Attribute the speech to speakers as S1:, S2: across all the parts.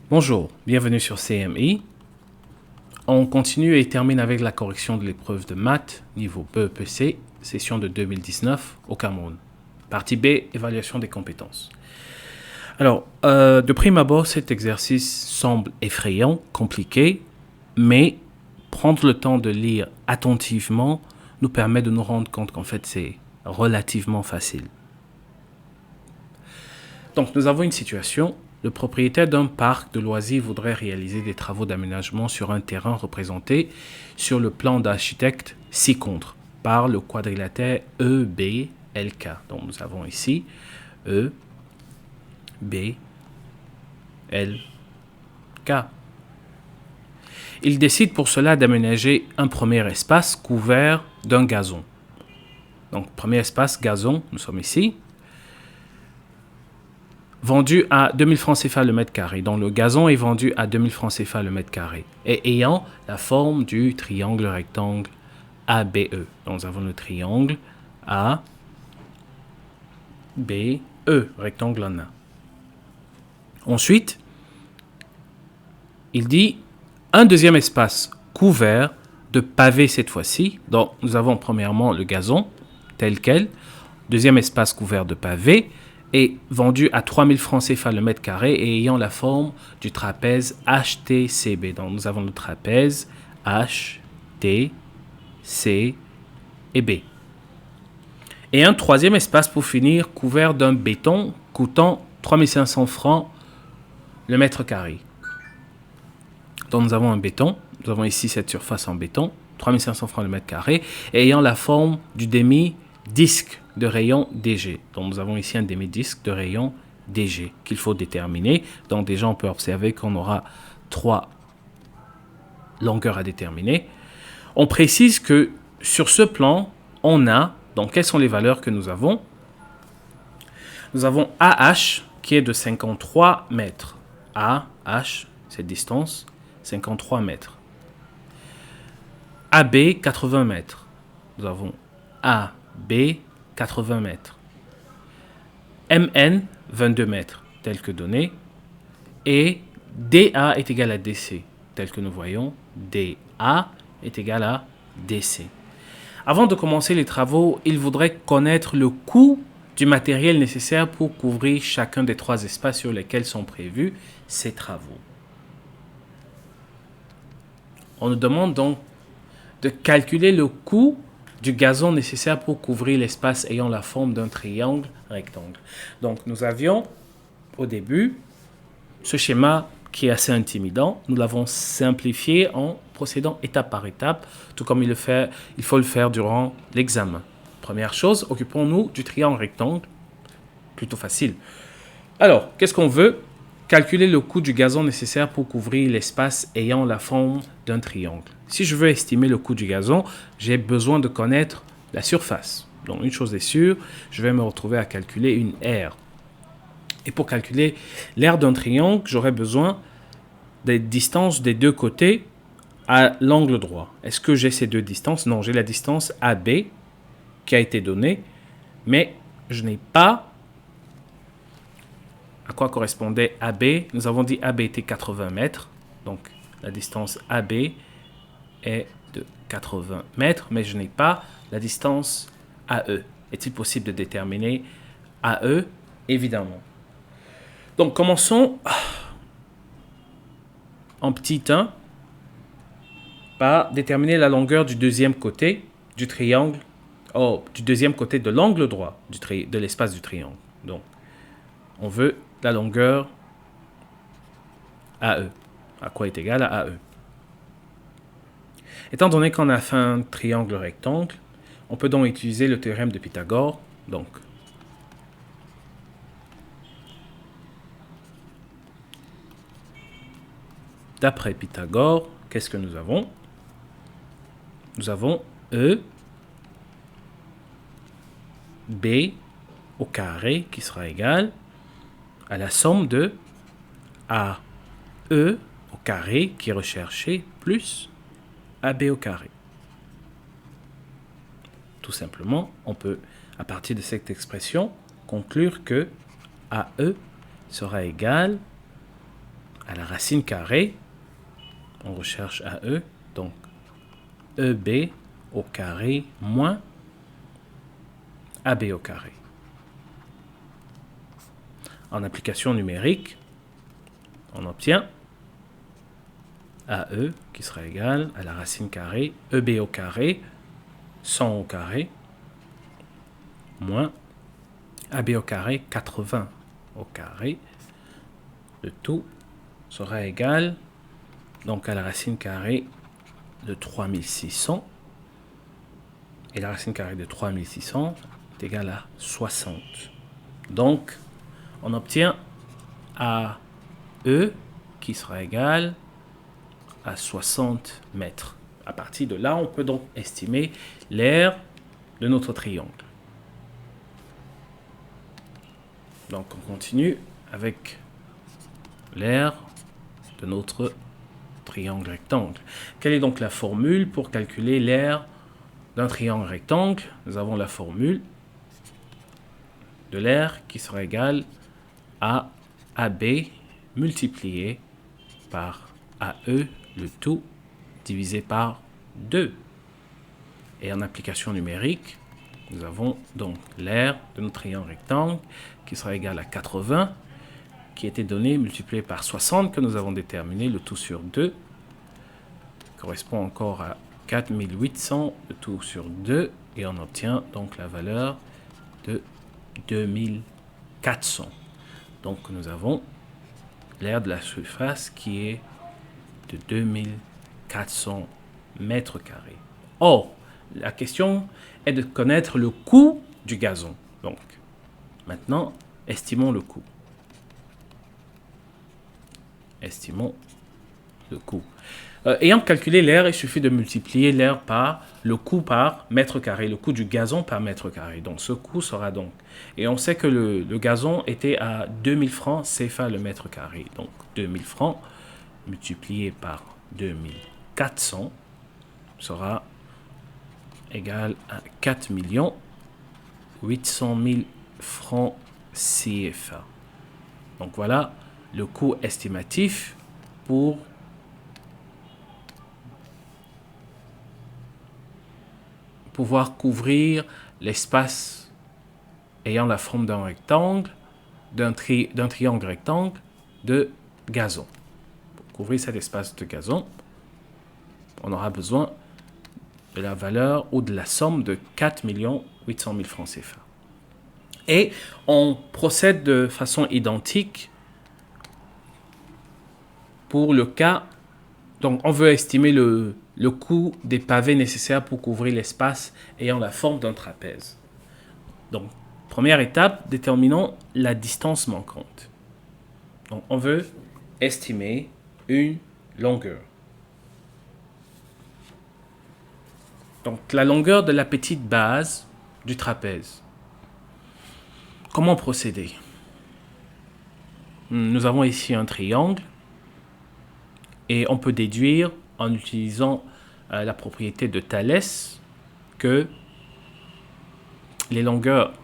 S1: Bonjour, bienvenue sur CMI. On continue et termine avec la correction de l'épreuve de maths, niveau BEPC, session de 2019 au Cameroun. Partie B, évaluation des compétences. Alors, de prime abord, cet exercice semble effrayant, compliqué, mais prendre le temps de lire attentivement nous permet de nous rendre compte qu'en fait, c'est relativement facile. Donc, nous avons une situation. Le propriétaire d'un parc de loisirs voudrait réaliser des travaux d'aménagement sur un terrain représenté sur le plan d'architecte ci-contre par le quadrilatère EBLK. Donc nous avons ici EBLK. Il décide pour cela d'aménager un premier espace couvert d'un gazon. Donc premier espace gazon, nous sommes ici. Vendu à 2000 francs CFA le mètre carré. Donc le gazon est vendu à 2000 francs CFA le mètre carré et ayant la forme du triangle rectangle ABE. Donc nous avons le triangle ABE, rectangle en A. Ensuite, il dit un deuxième espace couvert de pavés cette fois-ci. Donc nous avons premièrement le gazon tel quel, deuxième espace couvert de pavés, est vendu à 3000 francs CFA le mètre carré et ayant la forme du trapèze HTCB. Donc nous avons le trapèze H, T, C et B. Et un troisième espace pour finir couvert d'un béton coûtant 3500 francs le mètre carré. Donc nous avons un béton, nous avons ici cette surface en béton, 3500 francs le mètre carré, et ayant la forme du demi-disque de rayon DG. Donc nous avons ici un demi-disque de rayon DG qu'il faut déterminer. Donc déjà on peut observer qu'on aura 3 longueurs à déterminer. On précise que sur ce plan, on a, donc quelles sont les valeurs que nous avons? Nous avons AH qui est de 53 mètres. AH, cette distance, 53 mètres. AB, 80 mètres. Nous avons AB, 80 mètres. MN, 22 mètres, tel que donné. Et DA est égal à DC, tel que nous voyons. DA est égal à DC. Avant de commencer les travaux, il faudrait connaître le coût du matériel nécessaire pour couvrir chacun des 3 espaces sur lesquels sont prévus ces travaux. On nous demande donc de calculer le coût du gazon nécessaire pour couvrir l'espace ayant la forme d'un triangle rectangle. Donc nous avions au début ce schéma qui est assez intimidant. Nous l'avons simplifié en procédant étape par étape, tout comme il faut le faire durant l'examen. Première chose, occupons-nous du triangle rectangle. Plutôt facile. Alors, qu'est-ce qu'on veut? Calculer le coût du gazon nécessaire pour couvrir l'espace ayant la forme d'un triangle. Si je veux estimer le coût du gazon, j'ai besoin de connaître la surface. Donc, une chose est sûre, je vais me retrouver à calculer une aire. Et pour calculer l'aire d'un triangle, j'aurai besoin des distances des deux côtés à l'angle droit. Est-ce que j'ai ces deux distances? Non, j'ai la distance AB qui a été donnée, mais je n'ai pas à quoi correspondait AB. Nous avons dit AB était 80 mètres, donc la distance AB est de 80 mètres, mais je n'ai pas la distance AE. Est-il possible de déterminer AE? Évidemment. Donc commençons en petit 1 par déterminer la longueur du deuxième côté du triangle, du deuxième côté de l'angle droit de l'espace du triangle. Donc, on veut la longueur AE. À quoi est égal à AE? Étant donné qu'on a fait un triangle rectangle, on peut donc utiliser le théorème de Pythagore. Donc, d'après Pythagore, qu'est-ce que nous avons? Nous avons E B au carré qui sera égal à la somme de AE au carré qui est recherché plus AB au carré. Tout simplement, on peut, à partir de cette expression, conclure que AE sera égal à la racine carrée, on recherche AE, donc EB au carré moins AB au carré. En application numérique, on obtient AE qui sera égal à la racine carrée EB au carré 100 au carré moins AB au carré 80 au carré. Le tout sera égal donc à la racine carrée de 3600. Et la racine carrée de 3600 est égale à 60. Donc, on obtient AE qui sera égal à 60 mètres. À partir de là, on peut donc estimer l'aire de notre triangle. Donc, on continue avec l'aire de notre triangle rectangle. Quelle est donc la formule pour calculer l'aire d'un triangle rectangle? Nous avons la formule de l'aire qui sera égale à AB multiplié par AE, le tout divisé par 2. Et en application numérique, nous avons donc l'aire de notre triangle rectangle qui sera égale à 80, qui était donné multiplié par 60 que nous avons déterminé, le tout sur 2, correspond encore à 4800, le tout sur 2, et on obtient donc la valeur de 2400. Donc nous avons l'aire de la surface qui est de 2400 mètres carrés. Or, la question est de connaître le coût du gazon. Donc, maintenant, estimons le coût. Estimons le coût. Ayant calculé l'aire, il suffit de multiplier l'aire par le coût par mètre carré, le coût du gazon par mètre carré. Donc, ce coût sera donc... Et on sait que le gazon était à 2000 francs CFA le mètre carré. Donc, 2000 francs multiplié par 2400 sera égal à 4 800 000 francs CFA. Donc, voilà le coût estimatif pour pouvoir couvrir l'espace ayant la forme d'un rectangle, d'un triangle rectangle de gazon. Pour couvrir cet espace de gazon, on aura besoin de la valeur ou de la somme de 4 800 000 francs CFA. Et on procède de façon identique pour le cas, donc on veut estimer le coût des pavés nécessaires pour couvrir l'espace ayant la forme d'un trapèze. Donc, première étape, déterminons la distance manquante. Donc, on veut estimer une longueur. Donc, la longueur de la petite base du trapèze. Comment procéder? Nous avons ici un triangle et on peut déduire en utilisant la propriété de Thalès que les longueurs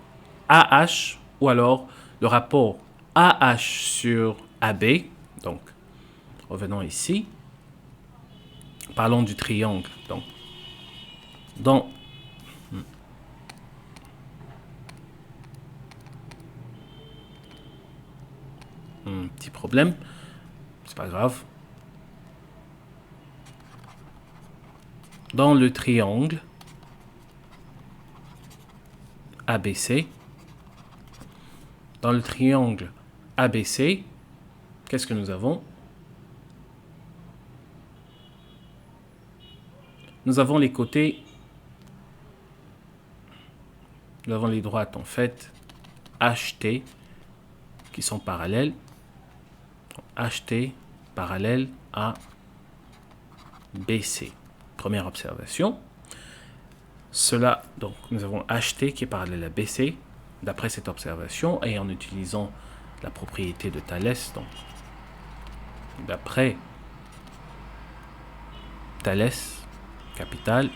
S1: AH ou alors le rapport AH sur AB, donc revenons ici, parlons du triangle, donc dans un petit problème, c'est pas grave. Dans le triangle ABC, qu'est-ce que nous avons? Nous avons les côtés, nous avons les droites en fait, HT, qui sont parallèles. HT parallèle à BC. Première observation. Cela, donc, nous avons HT qui est parallèle à BC. D'après cette observation, et en utilisant la propriété de Thalès, donc, d'après Thalès, capital,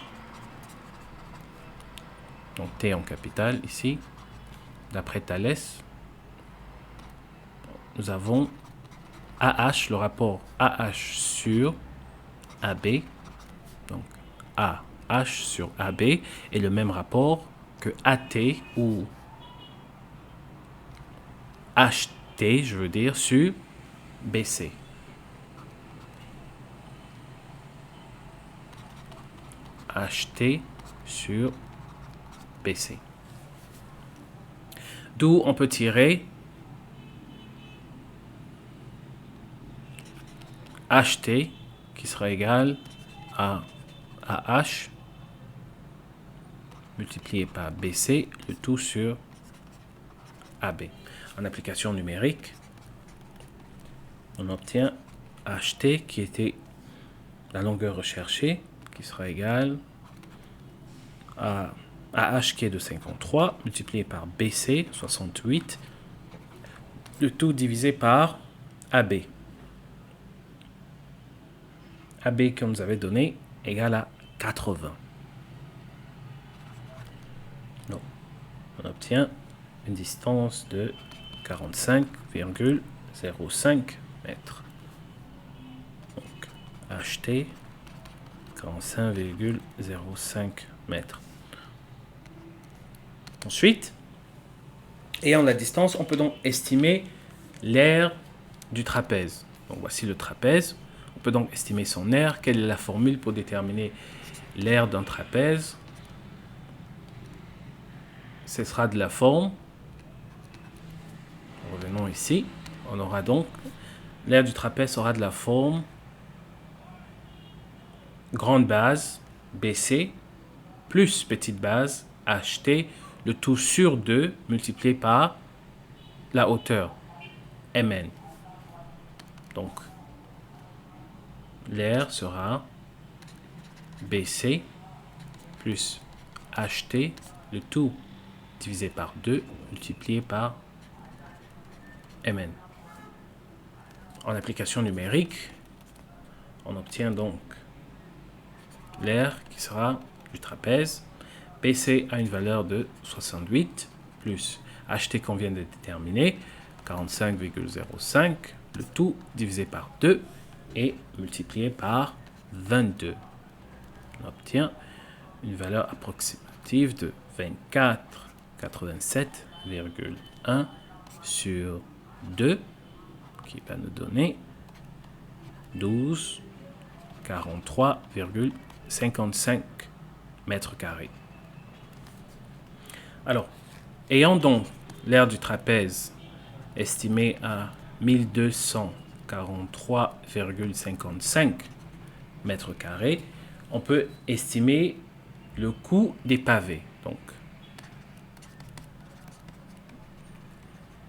S1: donc T en capital ici, d'après Thalès, nous avons AH, le rapport AH sur AB, donc AH sur AB est le même rapport que AT ou HT, je veux dire, sur BC. HT sur BC. D'où on peut tirer HT qui sera égal à AH multiplié par BC, le tout sur AB. En application numérique, on obtient HT qui était la longueur recherchée, qui sera égale à AH qui est de 53, multiplié par BC, 68, le tout divisé par AB. AB qu'on nous avait donné égale à 80. Donc, on obtient une distance de 45,05 mètres. Donc, HT, 45,05 mètres. Ensuite, ayant la distance, on peut donc estimer l'aire du trapèze. Donc, voici le trapèze. On peut donc estimer son aire. Quelle est la formule pour déterminer l'aire d'un trapèze? Ce sera de la forme. Revenons ici. On aura donc l'aire du trapèze sera de la forme grande base BC plus petite base HT, le tout sur 2 multiplié par la hauteur MN. Donc, l'aire sera BC plus HT, le tout divisé par 2 multiplié par Mn. En application numérique, on obtient donc l'aire qui sera du trapèze. BC a une valeur de 68 plus HT qu'on vient de déterminer, 45,05, le tout divisé par 2 et multiplié par 22. On obtient une valeur approximative de 24,87,1 sur 2 qui va nous donner 12,43,55 mètres carrés. Alors, ayant donc l'aire du trapèze estimée à 1243,55 mètres carrés, on peut estimer le coût des pavés. Donc,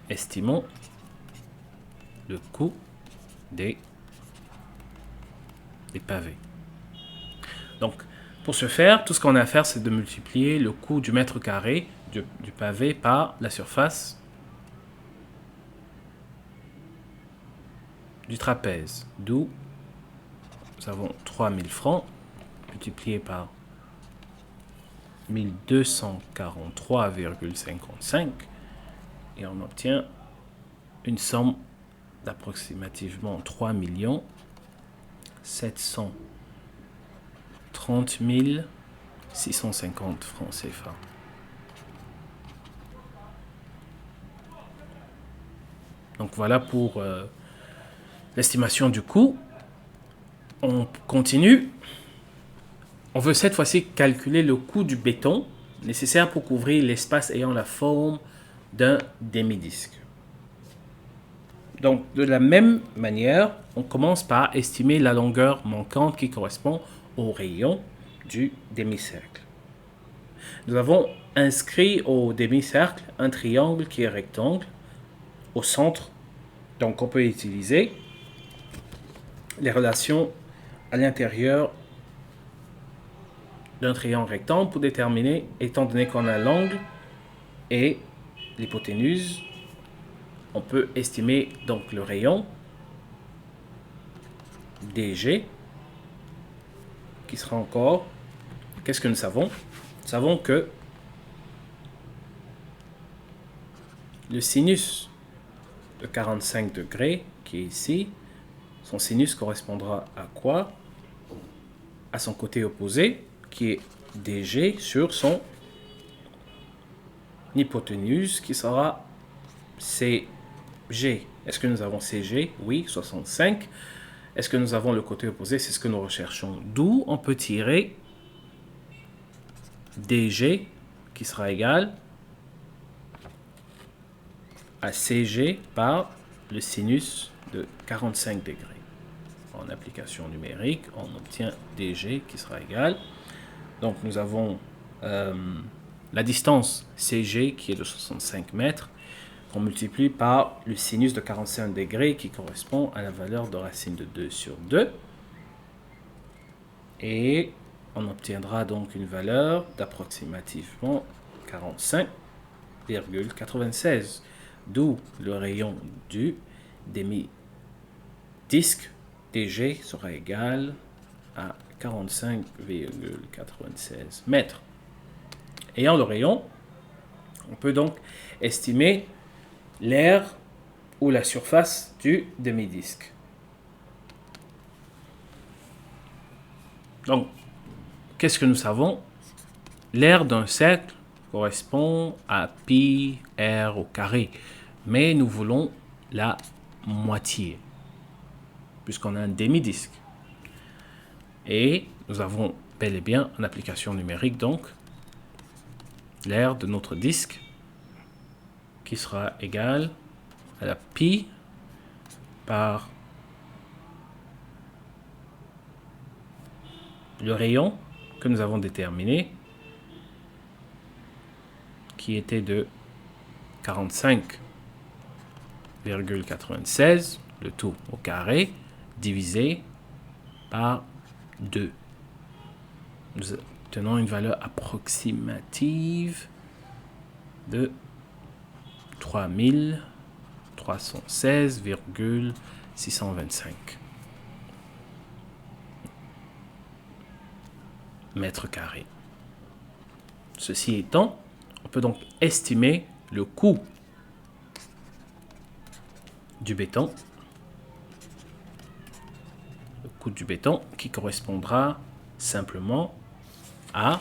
S1: estimons le coût des pavés. Donc, pour ce faire, tout ce qu'on a à faire, c'est de multiplier le coût du mètre carré du pavé par la surface du trapèze. D'où nous avons 3000 francs multiplié par 1243,55 et on obtient une somme d'approximativement 3 730 650 francs CFA. Donc voilà pour l'estimation du coût. On continue. On veut cette fois-ci calculer le coût du béton nécessaire pour couvrir l'espace ayant la forme d'un demi-disque. Donc, de la même manière, on commence par estimer la longueur manquante qui correspond au rayon du demi-cercle. Nous avons inscrit au demi-cercle un triangle qui est rectangle au centre. Donc, on peut utiliser les relations à l'intérieur d'un triangle rectangle pour déterminer, étant donné qu'on a l'angle et l'hypoténuse, on peut estimer donc le rayon DG qui sera encore, qu'est-ce que nous savons? Nous savons que le sinus de 45 degrés qui est ici, son sinus correspondra à quoi? À son côté opposé, qui est DG sur son hypoténuse, qui sera CG. Est-ce que nous avons CG? Oui, 65. Est-ce que nous avons le côté opposé? C'est ce que nous recherchons. D'où on peut tirer DG, qui sera égal à CG par le sinus de 45 degrés. En application numérique, on obtient DG qui sera égal. Donc nous avons la distance CG qui est de 65 mètres qu'on multiplie par le sinus de 45 degrés qui correspond à la valeur de racine de 2 sur 2. Et on obtiendra donc une valeur d'approximativement 45,96. D'où le rayon du demi-disque DG sera égal à 45,96 mètres. Ayant le rayon, on peut donc estimer l'aire ou la surface du demi-disque. Donc, qu'est-ce que nous savons? L'aire d'un cercle correspond à pi r au carré, mais nous voulons la moitié, puisqu'on a un demi-disque. Et nous avons bel et bien, en application numérique, donc, l'aire de notre disque, qui sera égale à la pi par le rayon que nous avons déterminé, qui était de 45,96, le tout au carré, divisé par 2. Nous obtenons une valeur approximative de 3316,625 mètres carrés. Ceci étant, on peut donc estimer le coût du béton. Le coût du béton qui correspondra simplement à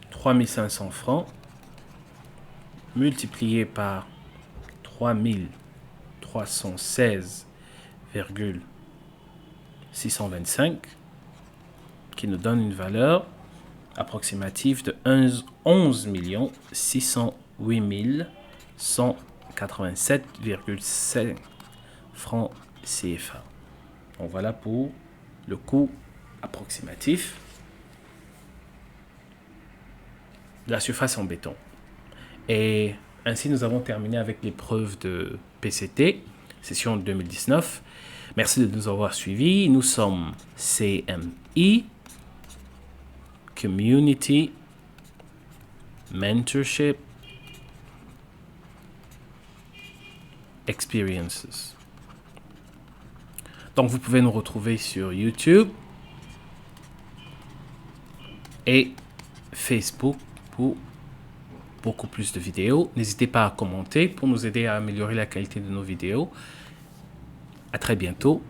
S1: 3500 francs multiplié par 3316,625 qui nous donne une valeur approximative de 11 608 187,5 francs CFA. Donc voilà pour le coût approximatif de la surface en béton. Et ainsi, nous avons terminé avec l'épreuve de PCT, session 2019. Merci de nous avoir suivis. Nous sommes CMI, Community Mentorship Experiences. Donc, vous pouvez nous retrouver sur YouTube et Facebook pour beaucoup plus de vidéos. N'hésitez pas à commenter pour nous aider à améliorer la qualité de nos vidéos. À très bientôt.